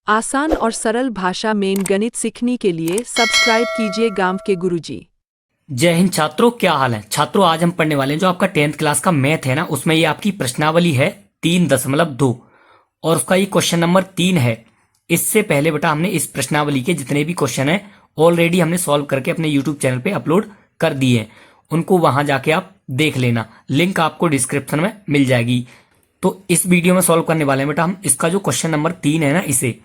आसान और सरल भाषा में गणित सीखने के लिए सब्सक्राइब कीजिए गांव के गुरुजी। जय हिंद छात्रों, क्या हाल है छात्रों। आज हम पढ़ने वाले हैं जो आपका 10th क्लास का मैथ है ना, उसमें ये आपकी प्रश्नावली है 3.2 और उसका ये क्वेश्चन नंबर 3 है। इससे पहले बेटा हमने इस प्रश्नावली के जितने भी क्वेश्चन हैं ऑलरेडी हमने सॉल्व करके अपने यूट्यूब चैनल पे अपलोड कर दिए हैं, उनको वहां जाके आप देख लेना, लिंक आपको डिस्क्रिप्शन में मिल जाएगी। तो इस वीडियो में सॉल्व करने वाले हैं बेटा हम इसका जो क्वेश्चन नंबर 3 है ना इसे।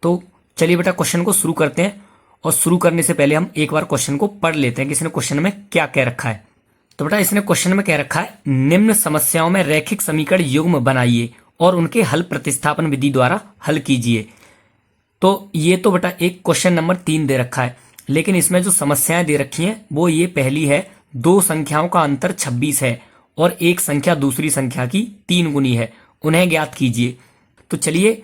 तो चलिए बेटा क्वेश्चन को शुरू करते हैं, और शुरू करने से पहले हम एक बार क्वेश्चन को पढ़ लेते हैं कि इसने क्वेश्चन में क्या कह रखा है। तो बेटा इसने क्वेश्चन में कह रखा है, निम्न समस्याओं में रैखिक समीकरण युग्म बनाइए और उनके हल प्रतिस्थापन विधि द्वारा हल कीजिए। तो ये तो बेटा एक क्वेश्चन नंबर 3 दे रखा है, लेकिन इसमें जो समस्याएं दे रखी हैं वो ये पहली है, दो संख्याओं का अंतर 26 है और एक संख्या दूसरी संख्या की 3 गुनी है, उन्हें ज्ञात कीजिए। तो चलिए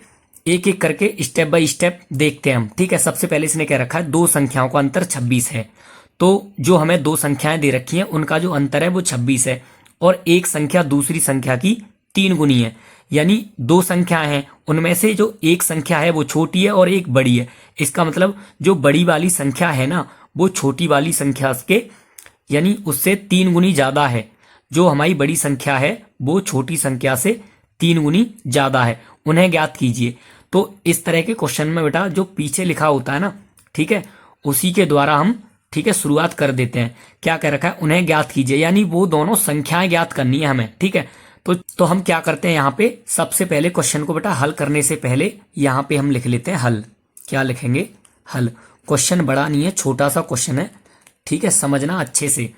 एक एक करके स्टेप बाय स्टेप देखते हैं हम। ठीक है, सबसे पहले इसने कह रखा है दो संख्याओं का अंतर 26 है। तो जो हमें दो संख्याएं दे रखी हैं उनका जो अंतर है वो 26 है और एक संख्या दूसरी संख्या की 3 गुनी है, यानी दो संख्याएं हैं, उनमें से जो एक संख्या है वो छोटी है और एक बड़ी है। इसका मतलब जो बड़ी वाली संख्या है ना वो छोटी वाली संख्या के यानी उससे 3 गुनी ज्यादा है। जो हमारी बड़ी संख्या है वो छोटी संख्या से 3 गुनी ज्यादा है, उन्हें ज्ञात कीजिए। तो इस तरह के क्वेश्चन में बेटा जो पीछे लिखा होता है ना, ठीक है, उसी के द्वारा हम ठीक है शुरुआत कर देते हैं। क्या कह रखा है, उन्हें ज्ञात कीजिए, यानी वो दोनों संख्याएं ज्ञात करनी है हमें। ठीक है, तो हम क्या करते हैं यहाँ पे, सबसे पहले क्वेश्चन को बेटा हल करने से पहले यहाँ पे हम लिख लेते हैं हल। क्या लिखेंगे, हल। क्वेश्चन बड़ा नहीं है, छोटा सा क्वेश्चन है, ठीक है, समझना अच्छे से।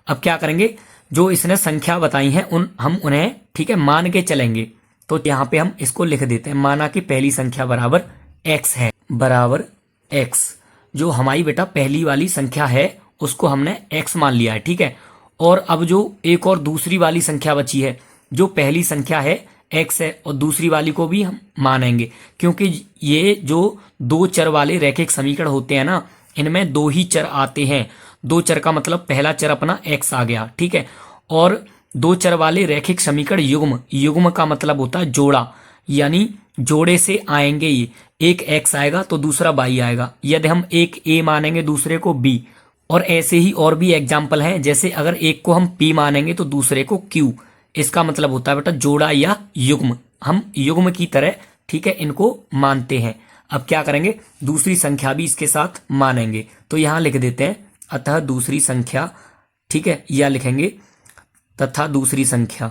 अब क्या करेंगे, जो इसने संख्या बताई है हम उन्हें ठीक है मान के चलेंगे। तो यहाँ पे हम इसको लिख देते हैं, माना कि पहली संख्या बराबर x है, बराबर x। जो हमारी बेटा पहली वाली संख्या है उसको हमने x मान लिया है। ठीक है, और अब जो एक और दूसरी वाली संख्या बची है, जो पहली संख्या है x है और दूसरी वाली को भी हम मानेंगे, क्योंकि ये जो दो चर वाले रैखिक समीकरण होते हैं ना, इनमें दो ही चर आते हैं। दो चर का मतलब पहला चर अपना x आ गया, ठीक है, और दो चर वाले रैखिक समीकरण युग्म, युग्म का मतलब होता है जोड़ा, यानी जोड़े से आएंगे ये, एक x आएगा तो दूसरा y आएगा। यदि हम एक a मानेंगे दूसरे को b, और ऐसे ही और भी एग्जाम्पल हैं, जैसे अगर एक को हम p मानेंगे तो दूसरे को q। इसका मतलब होता है बेटा जोड़ा या युग्म, हम युग्म की तरह ठीक है इनको मानते हैं। अब क्या करेंगे, दूसरी संख्या भी इसके साथ मानेंगे। तो यहां लिख देते हैं, अतः दूसरी संख्या, ठीक है, या लिखेंगे तथा दूसरी संख्या,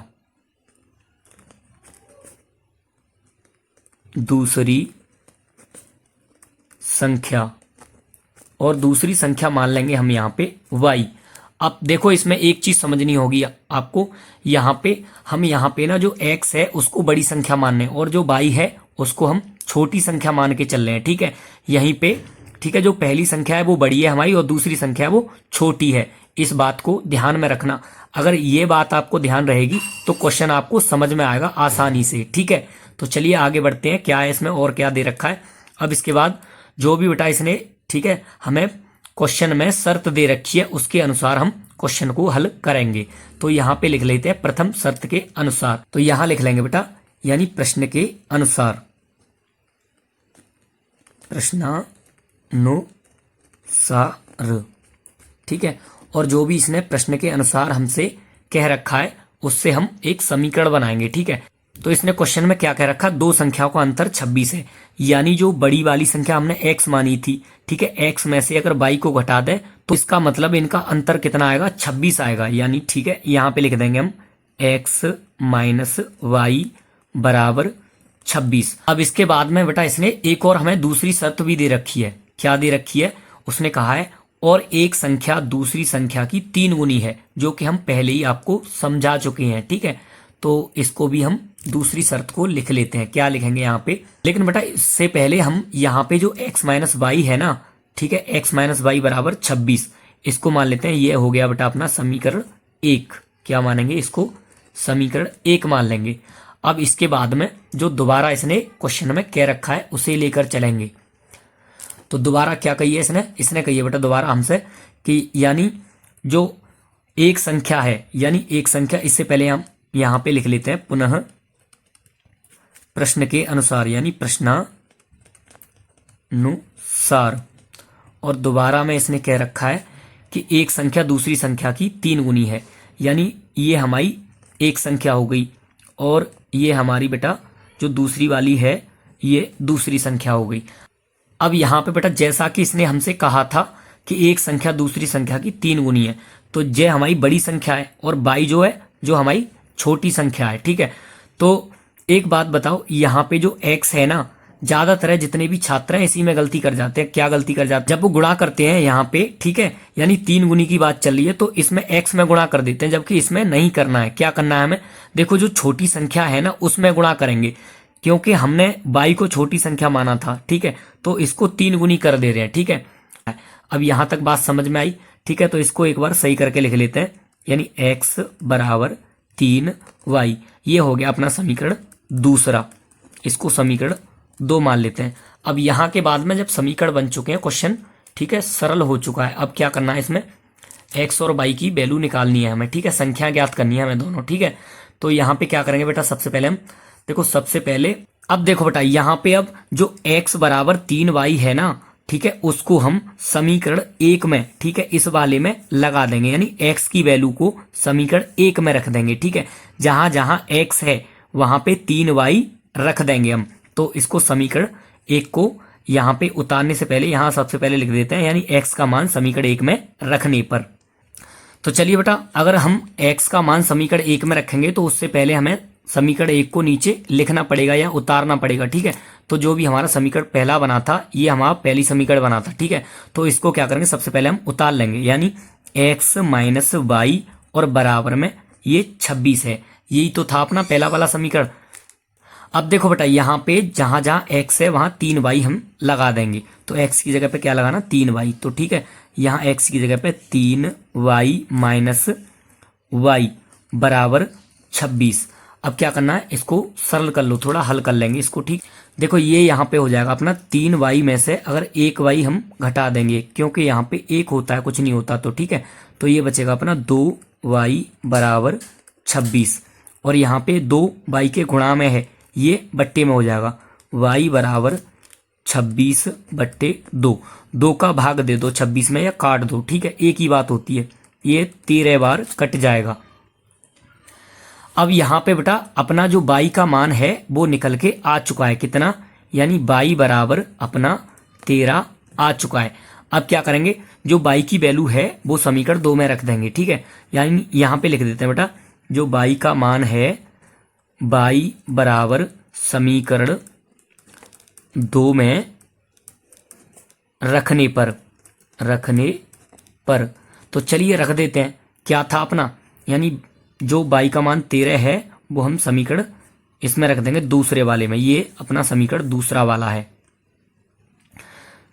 दूसरी संख्या, और दूसरी संख्या मान लेंगे हम यहाँ पे y। अब देखो इसमें एक चीज समझनी होगी आपको, यहाँ पे हम यहाँ पे ना जो x है उसको बड़ी संख्या मानने और जो y है उसको हम छोटी संख्या मान के चल रहे हैं। ठीक है, यहीं पे ठीक है, जो पहली संख्या है वो बड़ी है हमारी और दूसरी संख्या है वो छोटी है। इस बात को ध्यान में रखना, अगर ये बात आपको ध्यान रहेगी तो क्वेश्चन आपको समझ में आएगा आसानी से। ठीक है, तो चलिए आगे बढ़ते हैं, क्या है इसमें और क्या दे रखा है। अब इसके बाद जो भी बेटा इसने ठीक है हमें क्वेश्चन में शर्त दे रखी है उसके अनुसार हम क्वेश्चन को हल करेंगे। तो यहाँ पे लिख लेते हैं प्रथम शर्त के अनुसार। तो यहाँ लिख लेंगे बेटा, यानी प्रश्न के अनुसार, प्रश्नानुसार, ठीक है। और जो भी इसने प्रश्न के अनुसार हमसे कह रखा है उससे हम एक समीकरण बनाएंगे। ठीक है, तो इसने क्वेश्चन में क्या कह रखा, दो संख्याओं का अंतर 26 है, यानी जो बड़ी वाली संख्या हमने x मानी थी, ठीक है, x में से अगर y को घटा दें तो इसका मतलब इनका अंतर कितना आएगा, 26 आएगा। यानी ठीक है यहाँ पे लिख देंगे हम x माइनस वाई बराबर 26। अब इसके बाद में बेटा इसने एक और हमें दूसरी शर्त भी दे रखी है। क्या दे रखी है, उसने कहा है और एक संख्या दूसरी संख्या की 3 गुनी है, जो कि हम पहले ही आपको समझा चुके हैं। ठीक है, तो इसको भी हम दूसरी शर्त को लिख लेते हैं। क्या लिखेंगे यहाँ पे, लेकिन बेटा इससे पहले हम यहाँ पे जो x माइनस वाई है ना, ठीक है, x माइनस वाई बराबर 26, इसको मान लेते हैं। ये हो गया बेटा अपना समीकरण 1। क्या मानेंगे इसको, समीकरण 1 मान लेंगे। अब इसके बाद में जो दोबारा इसने क्वेश्चन में कह रखा है उसे लेकर चलेंगे। तो दोबारा क्या कही है इसने कही है बेटा दोबारा हमसे कि यानी जो एक संख्या है, यानी एक संख्या, इससे पहले हम यहां पे लिख लेते हैं पुनः प्रश्न के अनुसार, यानी प्रश्नानुसार अनुसार। और दोबारा में इसने कह रखा है कि एक संख्या दूसरी संख्या की 3 गुनी है, यानी ये हमारी एक संख्या हो गई और ये हमारी बेटा जो दूसरी वाली है ये दूसरी संख्या हो गई। अब यहाँ पे बेटा जैसा कि इसने हमसे कहा था कि एक संख्या दूसरी संख्या की 3 गुनी है, तो ये हमारी बड़ी संख्या है और बाई जो है जो हमारी छोटी संख्या है। ठीक है, तो एक बात बताओ, यहाँ पे जो x है ना, ज्यादातर जितने भी छात्र हैं इसी में गलती कर जाते हैं। क्या गलती कर जाते हैं? जब वो गुणा करते हैं यहाँ पे, ठीक है, यानी 3 गुनी की बात चल रही है तो इसमें x में गुणा कर देते हैं, जबकि इसमें नहीं करना है। क्या करना है हमें? देखो जो छोटी संख्या है ना उसमें गुणा करेंगे, क्योंकि हमने बाई को छोटी संख्या माना था। ठीक है, तो इसको 3 गुनी कर दे रहे हैं। ठीक है, अब यहां तक बात समझ में आई। ठीक है, तो इसको एक बार सही करके लिख लेते हैं, यानी x बराबर 3y। ये हो गया अपना समीकरण दूसरा, इसको समीकरण 2 मान लेते हैं। अब यहां के बाद में जब समीकरण बन चुके हैं, क्वेश्चन ठीक है सरल हो चुका है, अब क्या करना है इसमें x और y की वैल्यू निकालनी है हमें। ठीक है, संख्या ज्ञात करनी है हमें दोनों। ठीक है, तो यहाँ पे क्या करेंगे बेटा, सबसे पहले हम देखो, सबसे पहले अब देखो बेटा यहाँ पे अब जो x बराबर 3y है ना, ठीक है, उसको हम समीकरण 1 में, ठीक है, इस वाले में लगा देंगे, यानी x की वैल्यू को समीकरण 1 में रख देंगे। ठीक है, जहां जहां x है वहां पे 3y रख देंगे हम। तो इसको समीकरण 1 को यहाँ पे उतारने से पहले यहाँ सबसे पहले लिख देते हैं, यानी x का मान समीकरण 1 में रखने पर। तो चलिए बेटा, अगर हम x का मान समीकरण 1 में रखेंगे तो उससे पहले हमें समीकरण 1 को नीचे लिखना पड़ेगा या उतारना पड़ेगा। ठीक है, तो जो भी हमारा समीकरण पहला बना था, ये हमारा पहली समीकरण बना था। ठीक है, तो इसको क्या करेंगे, सबसे पहले हम उतार लेंगे, यानी x माइनस वाई और बराबर में ये 26 है। यही तो था अपना पहला वाला समीकरण। अब देखो बेटा, यहाँ पे जहां जहां x है वहां 3y हम लगा देंगे। तो x की जगह पे क्या लगाना, 3y। तो ठीक है, यहाँ x की जगह पे 3y माइनस y बराबर 26। अब क्या करना है, इसको सरल कर लो, थोड़ा हल कर लेंगे इसको। ठीक, देखो ये यहाँ पे हो जाएगा अपना 3y में से अगर 1y हम घटा देंगे, क्योंकि यहाँ पे 1 होता है कुछ नहीं होता, तो ठीक है, तो ये बचेगा अपना 2y बराबर 26। और यहाँ पे 2y के गुणा में है, ये बट्टे में हो जाएगा, y बराबर 26 बट्टे 2। 2 का भाग दे दो 26 में या काट दो, ठीक है, एक ही बात होती है, ये 13 बार कट जाएगा। अब यहाँ पे बेटा अपना जो y का मान है वो निकल के आ चुका है, कितना, यानी y बराबर अपना 13 आ चुका है। अब क्या करेंगे, जो y की वैल्यू है वो समीकरण 2 में रख देंगे। ठीक है, यानी यहाँ पे लिख देते हैं बेटा, जो y का मान है y बराबर समीकरण 2 में रखने पर। तो चलिए रख देते हैं, क्या था अपना, यानी जो y का मान 13 है वो हम समीकरण इसमें रख देंगे दूसरे वाले में, ये अपना समीकरण दूसरा वाला है।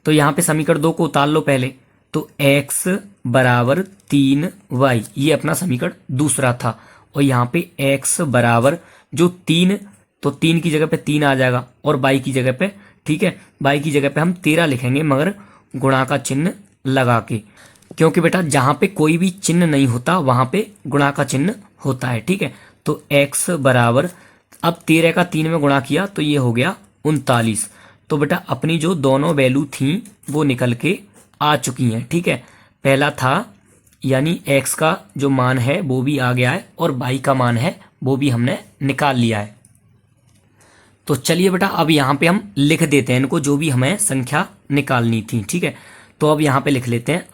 तो यहाँ पे समीकरण 2 को उतार लो पहले, तो x बराबर 3y, ये अपना समीकरण दूसरा था। और यहाँ पे x बराबर जो 3, तो 3 की जगह पे 3 आ जाएगा, और y की जगह पे, ठीक है, y की जगह पे हम 13 लिखेंगे, मगर गुणा का चिन्ह लगा के, क्योंकि बेटा जहां पे कोई भी चिन्ह नहीं होता वहां पे गुणा का चिन्ह होता है। ठीक है, तो x बराबर, अब 13 का 3 में गुणा किया तो ये हो गया 39। तो बेटा अपनी जो दोनों वैल्यू थी वो निकल के आ चुकी हैं। ठीक है, पहला था यानी x का जो मान है वो भी आ गया है, और y का मान है वो भी हमने निकाल लिया है। तो चलिए बेटा अब यहाँ पे हम लिख देते हैं इनको, जो भी हमें संख्या निकालनी थी। ठीक है, तो अब यहाँ पे लिख लेते हैं,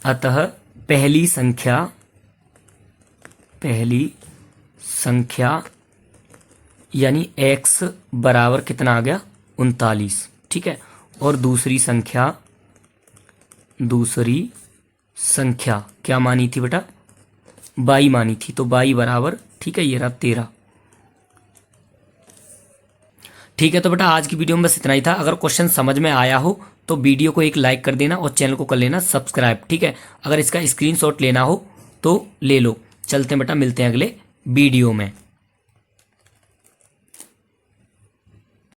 अतः पहली संख्या यानी x बराबर कितना आ गया, 39। ठीक है, और दूसरी संख्या क्या मानी थी बेटा, y मानी थी, तो y बराबर, ठीक है, ये रहा 13। ठीक है, तो बेटा आज की वीडियो में बस इतना ही था। अगर क्वेश्चन समझ में आया हो तो वीडियो को एक लाइक कर देना और चैनल को कर लेना सब्सक्राइब। ठीक है, अगर इसका स्क्रीनशॉट लेना हो तो ले लो। चलते हैं बेटा, मिलते हैं अगले वीडियो में।